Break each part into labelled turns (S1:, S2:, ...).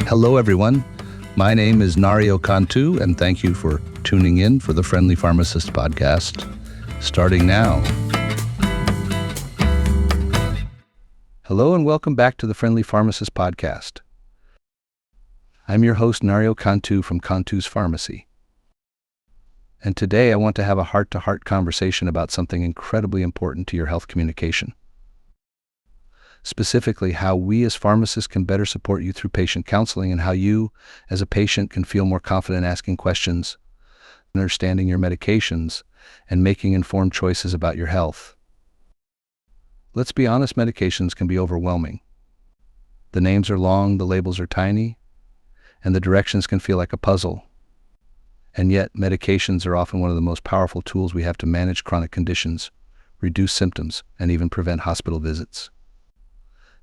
S1: Hello, everyone. My name is Nario Cantu, and thank you for tuning in for the Friendly Pharmacist podcast, starting now. Hello, and welcome back to the Friendly Pharmacist podcast. I'm your host, Nario Cantu from Cantu's Pharmacy. And today I want to have a heart-to-heart conversation about something incredibly important to your health communication. Specifically, how we as pharmacists can better support you through patient counseling and how you, as a patient, can feel more confident asking questions, understanding your medications, and making informed choices about your health. Let's be honest, medications can be overwhelming. The names are long, the labels are tiny, and the directions can feel like a puzzle. And yet, medications are often one of the most powerful tools we have to manage chronic conditions, reduce symptoms, and even prevent hospital visits.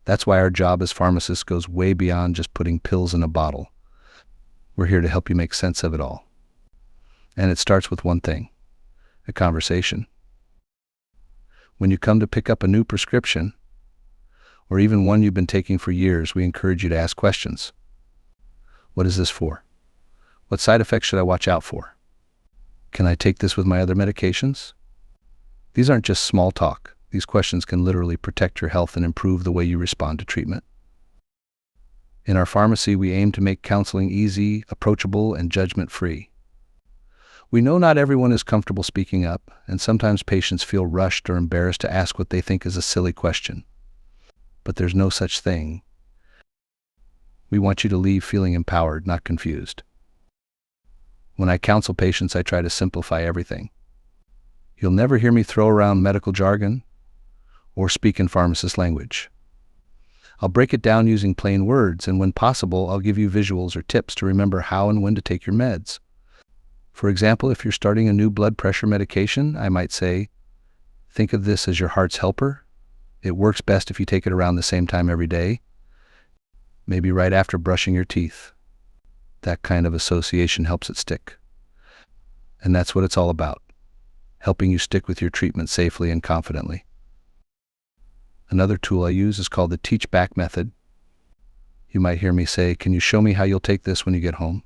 S1: That's why our job as pharmacists goes way beyond just putting pills in a bottle. We're here to help you make sense of it all. And it starts with one thing: a conversation. When you come to pick up a new prescription, or even one you've been taking for years, we encourage you to ask questions. What is this for? What side effects should I watch out for? Can I take this with my other medications? These aren't just small talk. These questions can literally protect your health and improve the way you respond to treatment. In our pharmacy, we aim to make counseling easy, approachable, and judgment-free. We know not everyone is comfortable speaking up, and sometimes patients feel rushed or embarrassed to ask what they think is a silly question. But there's no such thing. We want you to leave feeling empowered, not confused. When I counsel patients, I try to simplify everything. You'll never hear me throw around medical jargon or speak in pharmacist language. I'll break it down using plain words, and when possible, I'll give you visuals or tips to remember how and when to take your meds. For example, if you're starting a new blood pressure medication, I might say, think of this as your heart's helper. It works best if you take it around the same time every day, maybe right after brushing your teeth. That kind of association helps it stick. And that's what it's all about, helping you stick with your treatment safely and confidently. Another tool I use is called the teach back method. You might hear me say, can you show me how you'll take this when you get home?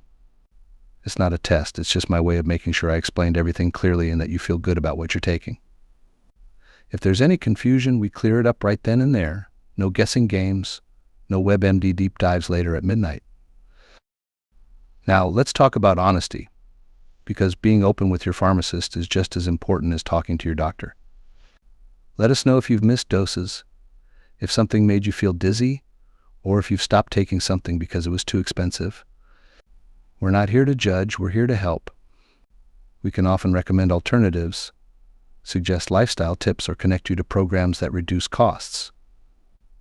S1: It's not a test, it's just my way of making sure I explained everything clearly and that you feel good about what you're taking. If there's any confusion, we clear it up right then and there. No guessing games, no WebMD deep dives later at midnight. Now, let's talk about honesty, because being open with your pharmacist is just as important as talking to your doctor. Let us know if you've missed doses, if something made you feel dizzy, or if you've stopped taking something because it was too expensive. We're not here to judge, we're here to help. We can often recommend alternatives, suggest lifestyle tips, or connect you to programs that reduce costs.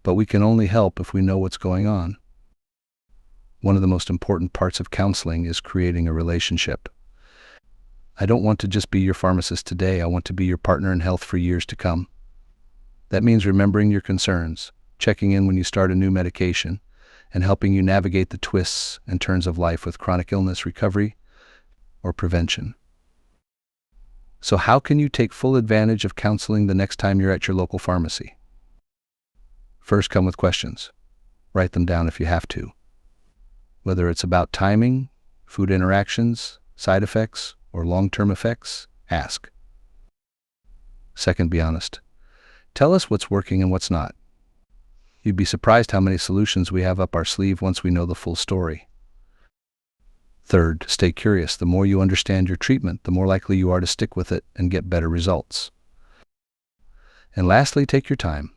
S1: But we can only help if we know what's going on. One of the most important parts of counseling is creating a relationship. I don't want to just be your pharmacist today, I want to be your partner in health for years to come. That means remembering your concerns, checking in when you start a new medication, and helping you navigate the twists and turns of life with chronic illness recovery or prevention. So how can you take full advantage of counseling the next time you're at your local pharmacy? First, come with questions. Write them down if you have to. Whether it's about timing, food interactions, side effects, or long-term effects, ask. Second, be honest. Tell us what's working and what's not. You'd be surprised how many solutions we have up our sleeve once we know the full story. Third, stay curious. The more you understand your treatment, the more likely you are to stick with it and get better results. And lastly, take your time.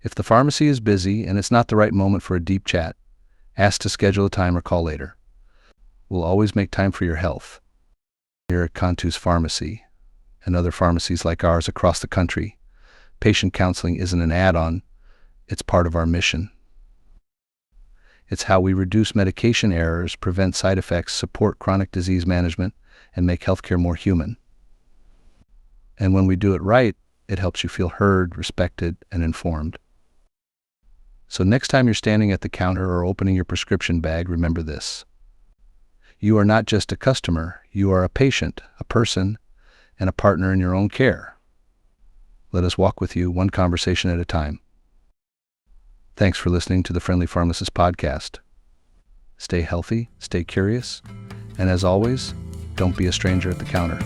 S1: If the pharmacy is busy and it's not the right moment for a deep chat, ask to schedule a time or call later. We'll always make time for your health. Here at Cantu's Pharmacy and other pharmacies like ours across the country, patient counseling isn't an add-on, it's part of our mission. It's how we reduce medication errors, prevent side effects, support chronic disease management, and make healthcare more human. And when we do it right, it helps you feel heard, respected, and informed. So next time you're standing at the counter or opening your prescription bag, remember this. You are not just a customer, you are a patient, a person, and a partner in your own care. Let us walk with you one conversation at a time. Thanks for listening to the Friendly Pharmacist podcast. stay healthy, stay curious, and as always, don't be a stranger at the counter.